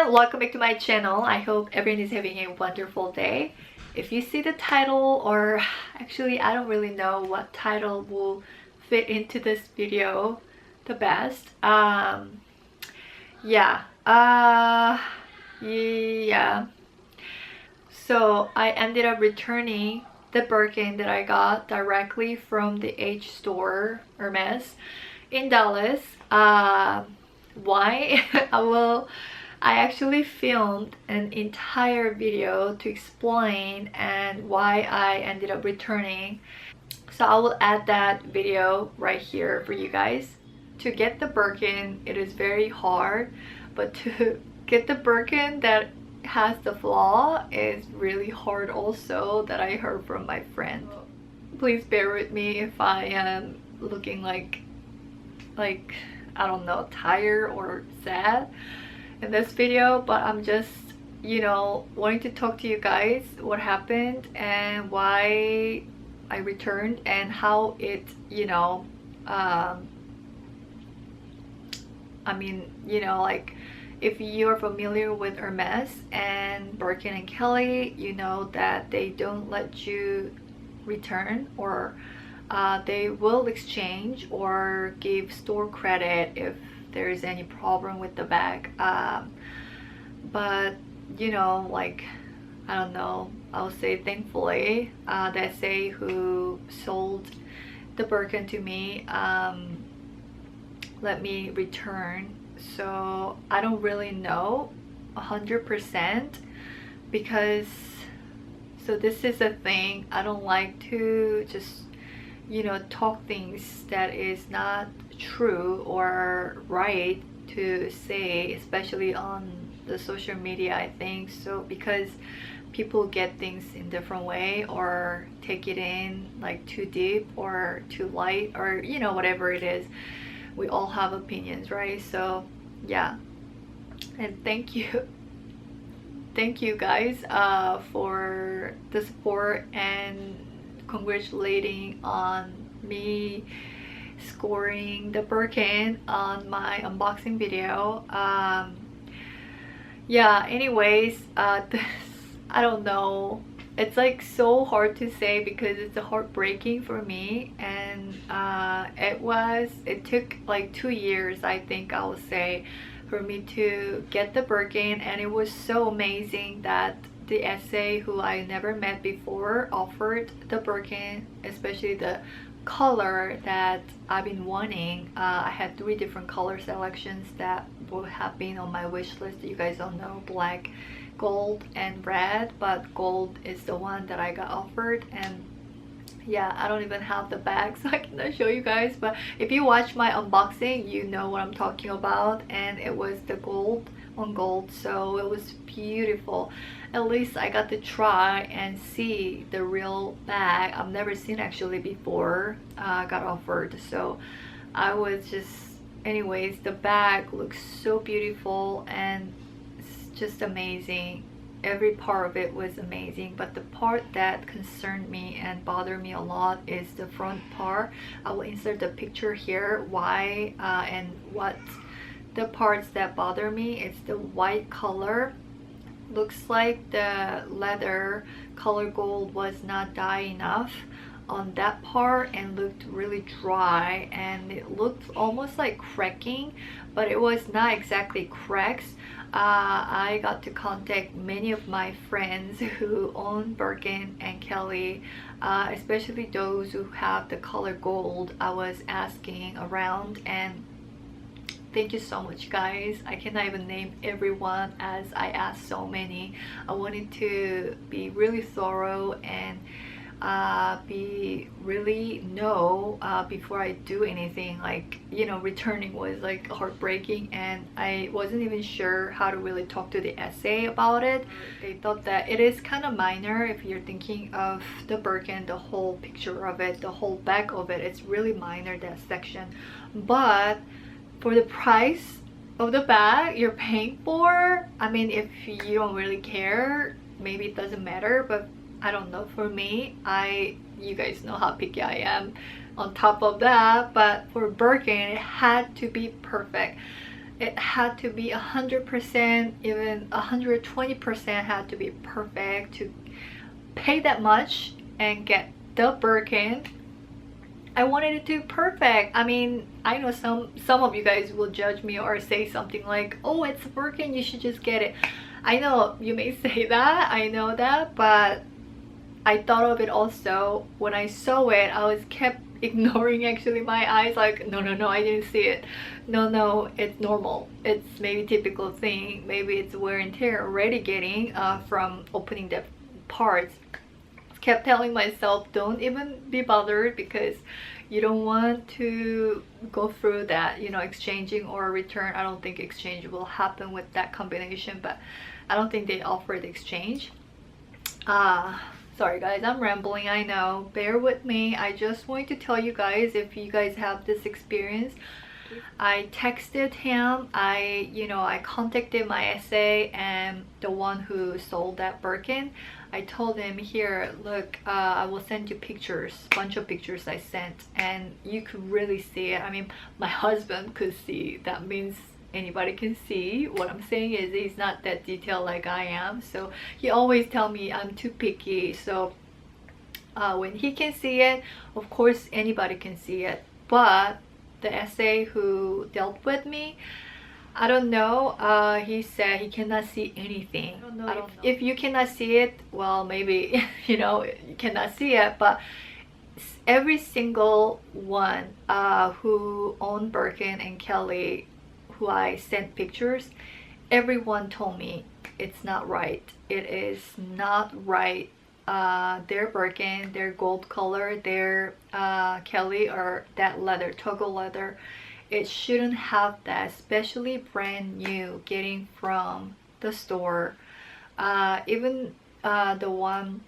everyone, welcome back to my channel. I hope everyone is having a wonderful day. If you see the title, or actually I don't really know what title will fit into this video the best. Yeah. So I ended up returning the Birkin that I got directly from the H store, Hermes, in Dallas. Why? I actually filmed an entire video to explain and why I ended up returning. So I will add that video right here for you guys. To get the Birkin, it is very hard, but to get the Birkin that has the flaw is really hard also, that I heard from my friend. Please bear with me if I am looking like I don't know, tired or sad in this video, but I'm just, you know, wanting to talk to you guys what happened and why I returned and how it, you know, I mean, you know, like if you're familiar with Hermes and Birkin and Kelly, you know that they don't let you return, or they will exchange or give store credit if there is any problem with the bag. But you know, like, I don't know, I'll say thankfully the SA who sold the Birkin to me let me return. So I don't really know 100%, because so this is a thing, I don't like to just, you know, talk things that is not true or right to say, especially on the social media, I think so, because people get things in different way or take it in like too deep or too light, or you know, whatever it is. We all have opinions, right? So yeah, and thank you guys for the support and congratulating on me scoring the Birkin on my unboxing video. Yeah, anyways, this, I don't know, it's like so hard to say because it's heartbreaking for me, and it took like 2 years, I think I would say, for me to get the Birkin, and it was so amazing that the SA who I never met before offered the Birkin, especially the color that I've been wanting. I had 3 different color selections that would have been on my wish list. You guys don't know, black, gold, and red, but gold is the one that I got offered. And yeah, I don't even have the bag, so I cannot show you guys, but if you watch my unboxing, you know what I'm talking about. And it was the gold on gold, so it was beautiful. At least I got to try and see the real bag. I've never seen actually before got offered, so I was just, anyways, the bag looks so beautiful and it's just amazing. Every part of it was amazing, but the part that concerned me and bothered me a lot is the front part. I will insert the picture here why and what the parts that bother me. It's the white color. Looks like the leather color gold was not dye enough on that part and looked really dry, and it looked almost like cracking, but it was not exactly cracks. I got to contact many of my friends who own Birkin and Kelly, especially those who have the color gold. I was asking around, and thank you so much, guys. I cannot even name everyone as I asked so many. I wanted to be really thorough and be really know before I do anything. Like, you know, returning was like heartbreaking, and I wasn't even sure how to really talk to the SA about it. They thought that it is kind of minor if you're thinking of the Birkin, the whole picture of it, the whole back of it. It's really minor, that section, but for the price of the bag you're paying for, I mean, if you don't really care, maybe it doesn't matter, but I don't know, for me, you guys know how picky I am on top of that, but for Birkin it had to be perfect. it had to be 100%, even 120% had to be perfect to pay that much and get the Birkin. I wanted it to be perfect. I mean, I know some of you guys will judge me or say something like, oh, it's a Birkin, you should just get it. I know you may say that, I know that, but I thought of it also. When I saw it, I was kept ignoring actually my eyes, like no, I didn't see it. No, it's normal, it's maybe typical thing, maybe it's wear and tear already getting from opening the parts. Kept telling myself, don't even be bothered, because you don't want to go through that, you know, exchanging or return. I don't think exchange will happen with that combination, but I don't think they offer the exchange. Sorry guys, I'm rambling, I know, bear with me. I just want to tell you guys, if you guys have this experience, I texted him, I contacted my SA and the one who sold that Birkin. I told him, here, look, I will send you pictures, bunch of pictures I sent, and you could really see it. I mean, my husband could see. That means anybody can see. What I'm saying is he's not that detailed like I am, so he always tell me I'm too picky. So when he can see it, of course anybody can see it, but the SA who dealt with me, I don't know, he said he cannot see anything. I don't know if you cannot see it, well, maybe you know, you cannot see it, but every single one who owned Birkin and Kelly, who I sent pictures, everyone told me it's not right. It is not right. Their Birkin, their gold color, their Kelly, or that leather, toggle leather, it shouldn't have that, especially brand new, getting from the store. Even the one,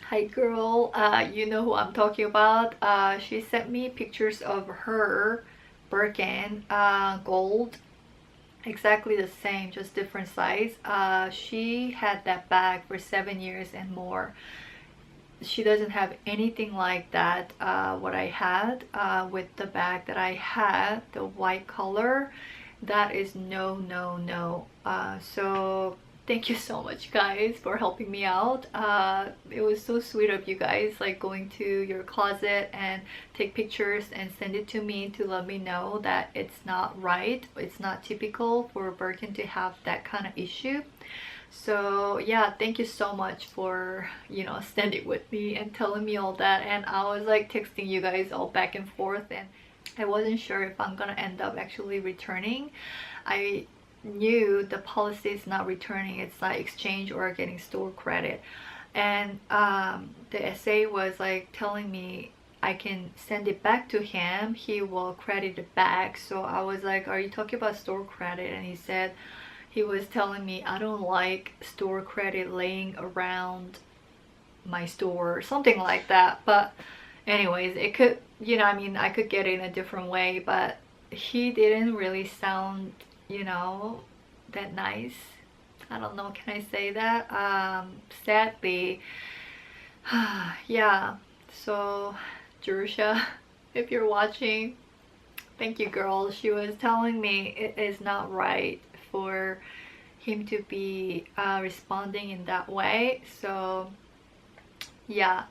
hi girl, you know who I'm talking about. She sent me pictures of her Birkin, gold, exactly the same, just different size. She had that bag for 7 years and more. She doesn't have anything like that, what I had with the bag that I had, the white color. That is no. So thank you so much guys for helping me out. It was so sweet of you guys, like going to your closet and take pictures and send it to me to let me know that it's not right, it's not typical for Birkin to have that kind of issue. So yeah, thank you so much for, you know, standing with me and telling me all that. And I was like texting you guys all back and forth, and I wasn't sure if I'm gonna end up actually returning. I knew the policy is not returning, it's like exchange or getting store credit. And the SA was like telling me I can send it back to him, he will credit it back. So I was like, are you talking about store credit? And he said, he was telling me, I don't like store credit laying around my store or something like that. But anyways, it could, you know, I mean, I could get it in a different way, but he didn't really sound, you know, that nice. I don't know, can I say that? Sadly, yeah. So Jerusha, if you're watching, thank you girl. She was telling me it is not right for him to be responding in that way. So yeah,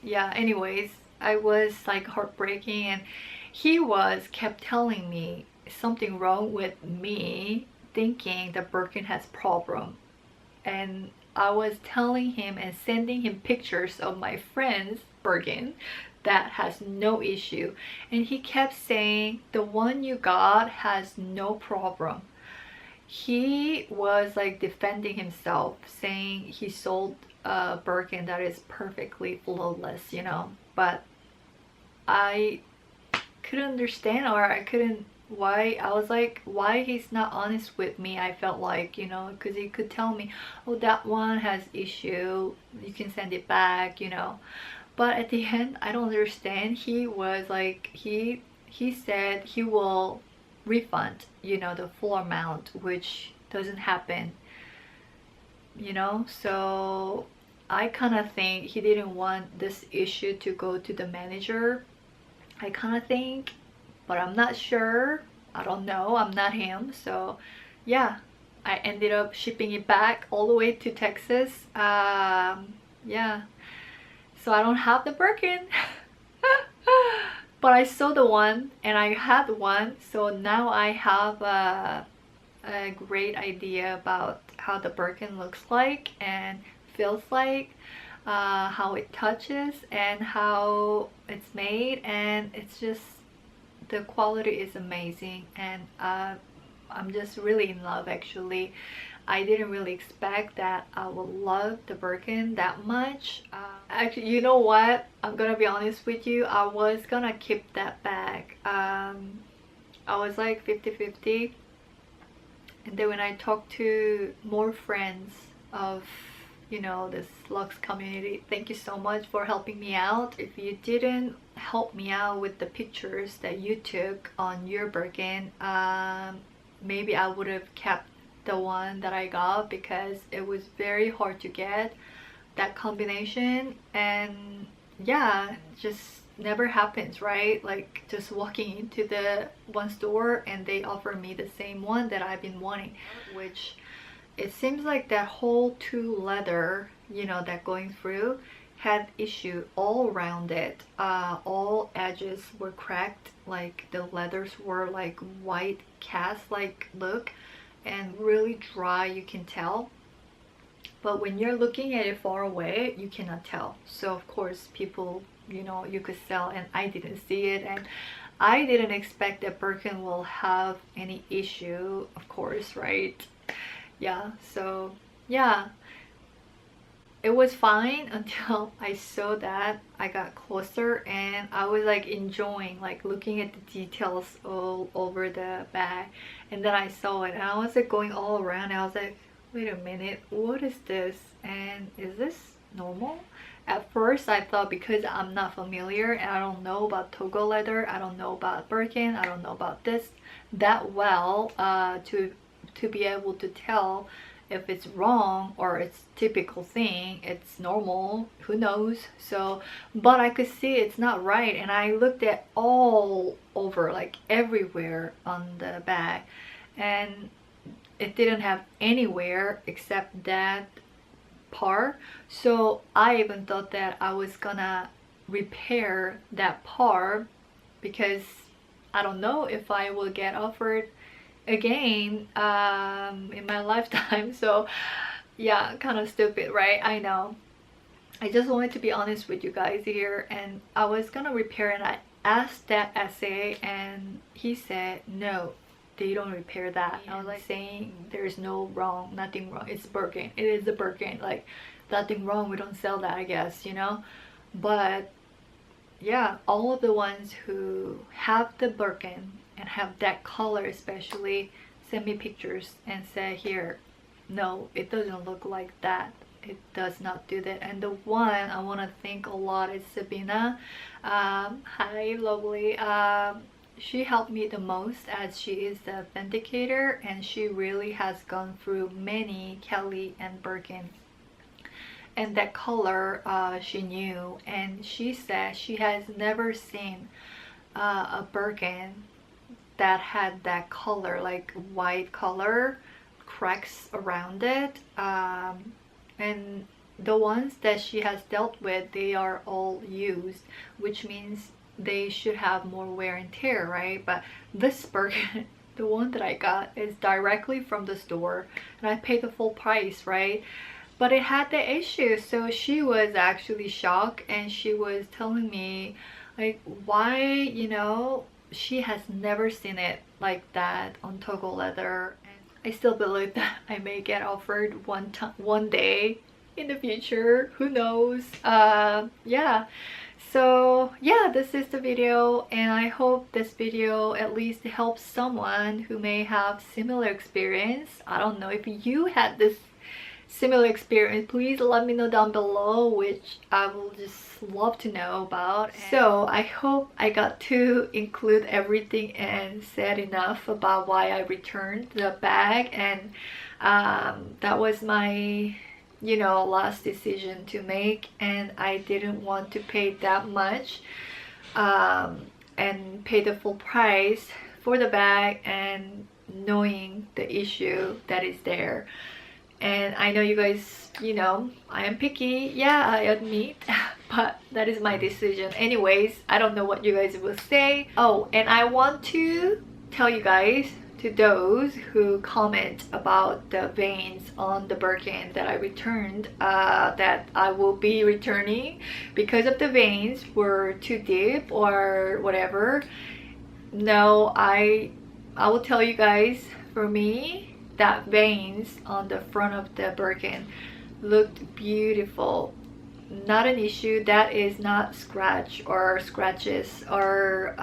anyways, I was like heartbreaking, and he kept telling me something wrong with me, thinking that Birkin has problem. And I was telling him and sending him pictures of my friend's Birkin that has no issue, and he kept saying the one you got has no problem. He was like defending himself, saying he sold a Birkin that is perfectly flawless, you know. But I couldn't understand, or I couldn't, why, I was like, why he's not honest with me. I felt like, you know, because he could tell me, oh, that one has issue, you can send it back, you know. But at the end, I don't understand. He was like, he said he will refund, you know, the full amount, which doesn't happen, you know. So I kind of think he didn't want this issue to go to the manager, I kind of think, but I'm not sure. I don't know, I'm not him. So yeah, I ended up shipping it back all the way to Texas. Yeah, so I don't have the Birkin. But I saw the one and I had one, so now I have a great idea about how the Birkin looks like and feels like, how it touches and how it's made, and it's just, the quality is amazing, and I'm just really in love actually. I didn't really expect that I would love the Birkin that much. Actually, you know what? I'm gonna be honest with you. I was gonna keep that bag. I was like 50-50. And then when I talked to more friends of, you know, this Lux community, thank you so much for helping me out. If you didn't help me out with the pictures that you took on your Birkin, maybe I would have kept the one that I got, because it was very hard to get that combination. And yeah, just never happens, right? Like just walking into the one store and they offer me the same one that I've been wanting, which it seems like that whole two leather, you know, that going through had issue all around it. All edges were cracked, like the leathers were like white cast like look, and really dry, you can tell. But when you're looking at it far away, you cannot tell. So of course people, you know, you could sell, and I didn't see it, and I didn't expect that Birkin will have any issue, of course, right? Yeah, so yeah, it was fine until I saw that. I got closer and I was like enjoying, like looking at the details all over the bag, and then I saw it and I was like going all around. I was like, wait a minute, what is this, and is this normal? At first I thought, because I'm not familiar and I don't know about Togo leather, I don't know about Birkin, I don't know about this that well, to be able to tell if it's wrong or it's typical thing, it's normal, who knows. So but I could see it's not right, and I looked at all over, like everywhere on the bag, and it didn't have anywhere except that part. So I even thought that I was gonna repair that part, because I don't know if I will get offered again in my lifetime. So yeah, kind of stupid, right? I know. I just wanted to be honest with you guys here, and I was gonna repair, and I asked that essay and he said no, they don't repair that. I was like saying there's no wrong, nothing wrong, it's Birkin, it is a Birkin, like nothing wrong, we don't sell that, I guess, you know. But yeah, all of the ones who have the Birkin and have that color especially send me pictures and say, here, no, it doesn't look like that, it does not do that. And the one I want to thank a lot is Sabina. Hi lovely. She helped me the most, as she is the vindicator, and she really has gone through many Kelly and Birkin, and that color she knew, and she said she has never seen a Birkin that had that color, like white color cracks around it. And the ones that she has dealt with, they are all used, which means they should have more wear and tear, right? But this Birkin, the one that I got, is directly from the store, and I paid the full price, right? But it had the issue, so she was actually shocked, and she was telling me like why, you know, she has never seen it like that on Togo leather. And I still believe that I may get offered one day in the future, who knows. Yeah, so yeah, this is the video, and I hope this video at least helps someone who may have similar experience. I don't know if you had this similar experience, please let me know down below, which I will just love to know about. So I hope I got to include everything and said enough about why I returned the bag, and that was my, you know, last decision to make, and I didn't want to pay that much and pay the full price for the bag and knowing the issue that is there. And I know you guys, you know, I am picky, yeah, I admit, but that is my decision. Anyways, I don't know what you guys will say. Oh, and I want to tell you guys, to those who comment about the veins on the Birkin that I returned, that I will be returning because of the veins were too deep or whatever. No, I will tell you guys, for me, that veins on the front of the Birkin looked beautiful. Not an issue. That is not scratch or scratches or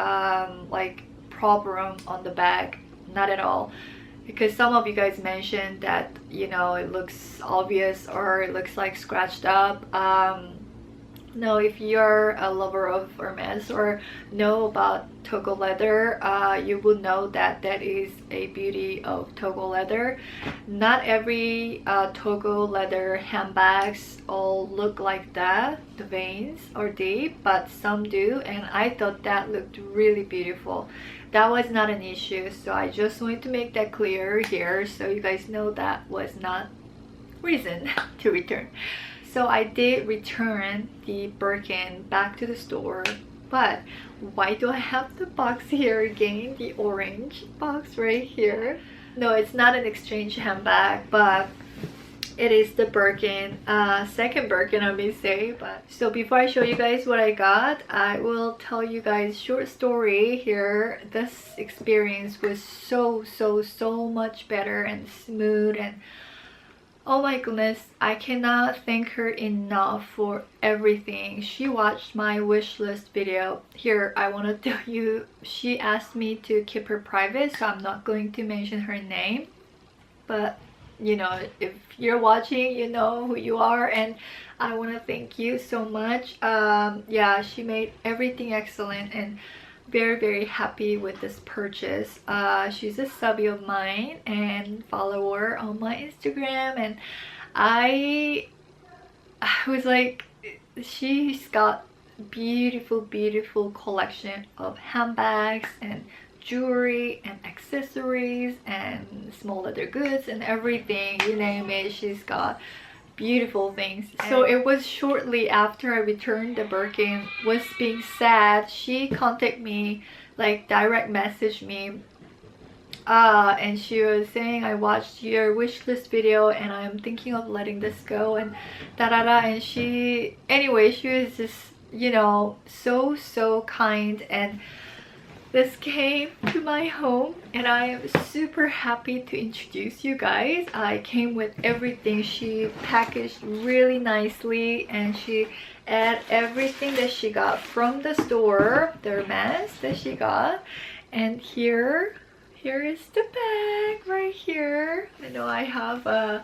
like problem on the bag. Not at all. Because some of you guys mentioned that, you know, it looks obvious or it looks like scratched up. No, if you're a lover of Hermes or know about Togo leather, you will know that that is a beauty of Togo leather. Not every Togo leather handbags all look like that. The veins are deep, but some do, and I thought that looked really beautiful. That was not an issue, so I just wanted to make that clear here so you guys know that was not reason to return. So I did return the Birkin back to the store, but why do I have the box here again? The orange box right here. No, it's not an exchange handbag, but it is the Birkin, second Birkin I may say. But so before I show you guys what I got, I will tell you guys short story here. This experience was so much better and smooth, and oh my goodness, I cannot thank her enough for everything. She watched my wish list video. Here, I want to tell you, she asked me to keep her private, so I'm not going to mention her name. But, you know, if you're watching, you know who you are, and I want to thank you so much. Yeah, she made everything excellent, and very happy with this purchase. She's a subby of mine and follower on my Instagram, and I was like, she's got beautiful collection of handbags and jewelry and accessories and small leather goods and everything, you name it, she's got beautiful things. So it was shortly after I returned the Birkin, was being sad, she contacted me, like direct messaged me, and she was saying, I watched your wish list video and I'm thinking of letting this go and and she, anyway, she was just, you know, so kind, and this came to my home and I am super happy to introduce you guys. I came with everything. She packaged really nicely and she added everything that she got from the store, the Hermes that she got. And here is the bag right here. I know I have I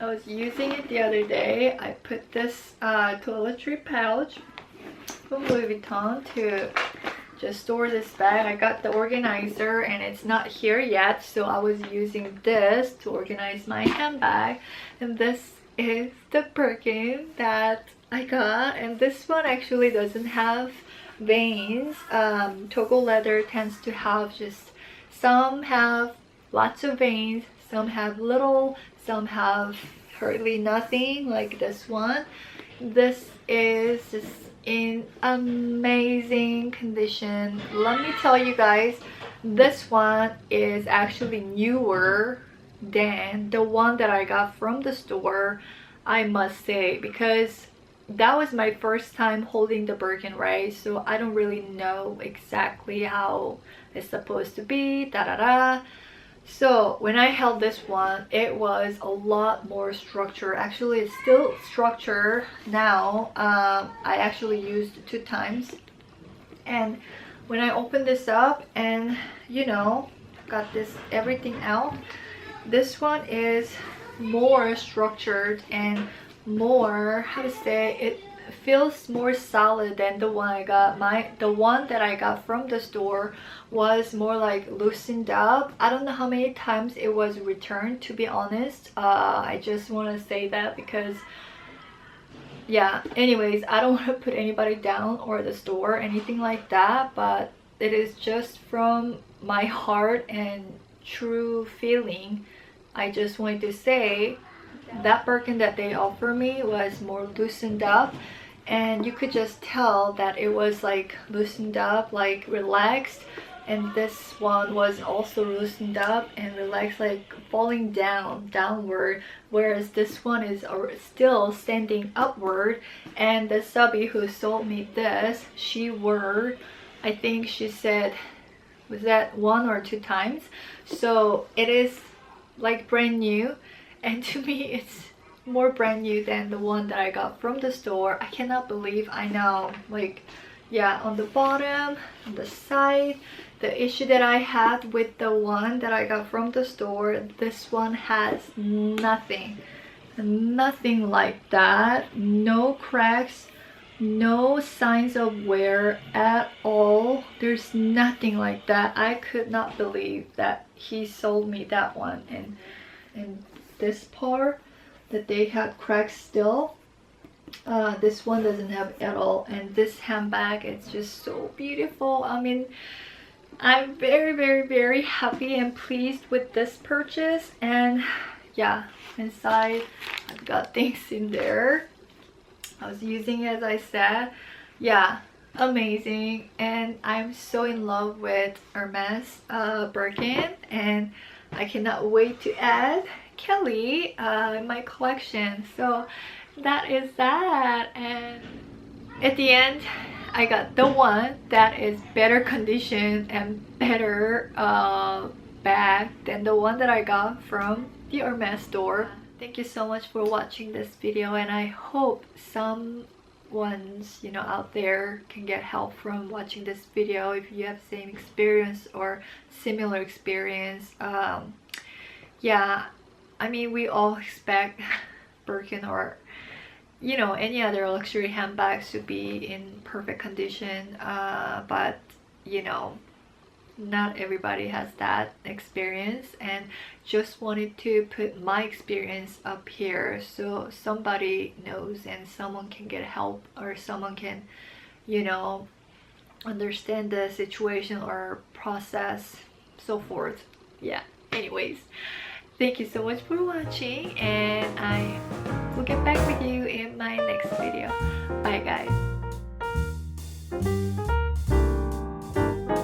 was using it the other day. I put this toiletry pouch from Louis Vuitton to just store this bag. I got the organizer and it's not here yet, so I was using this to organize my handbag. And this is the Birkin that I got, and this one actually doesn't have veins. Togo leather tends to have just, some have lots of veins, some have little, some have hardly nothing, like this one. This is just in amazing condition. Let me tell you guys, this one is actually newer than the one that I got from the store, I must say, because that was my first time holding the Birkin, right? So I don't really know exactly how it's supposed to be, So when I held this one, it was a lot more structure. Actually, it's still structure now. I actually used 2 times. And when I opened this up and, you know, got this everything out, this one is more structured and more, how to say, it feels more solid than the one I got. The one that I got from the store was more like loosened up. I don't know how many times it was returned, to be honest. I just want to say that because, yeah, anyways, I don't want to put anybody down or the store or anything like that, but it is just from my heart and true feeling, I just wanted to say that Birkin that they offered me was more loosened up, and you could just tell that it was like loosened up, like relaxed, and this one was also loosened up and relaxed, like falling downward, whereas this one is still standing upward. And the subby who sold me this, she wore, I think she said, was that 1 or 2 times, so it is like brand new. And to me it's more brand new than the one that I got from the store. I cannot believe. I know, like, yeah, on the bottom, on the side, the issue that I had with the one that I got from the store, this one has nothing like that. No cracks, no signs of wear at all. There's nothing like that. I could not believe that he sold me that one. And this part that they had cracks still, this one doesn't have at all. And this handbag, it's just so beautiful. I mean, I'm very happy and pleased with this purchase. And yeah, inside I've got things in there I was using, as I said. Yeah, amazing. And I'm so in love with Hermes Birkin, and I cannot wait to add Kelly in my collection. So that is that. And at the end, I got the one that is better condition and better bag than the one that I got from the Hermes store. Thank you so much for watching this video, and I hope someone's, you know, out there can get help from watching this video. If you have same experience or similar experience, yeah, I mean, we all expect Birkin or, you know, any other luxury handbags to be in perfect condition, but you know, not everybody has that experience, and just wanted to put my experience up here so somebody knows and someone can get help, or someone can, you know, understand the situation or process, so forth. Yeah, anyways, thank you so much for watching, and I will get back with you in my next video. Bye guys.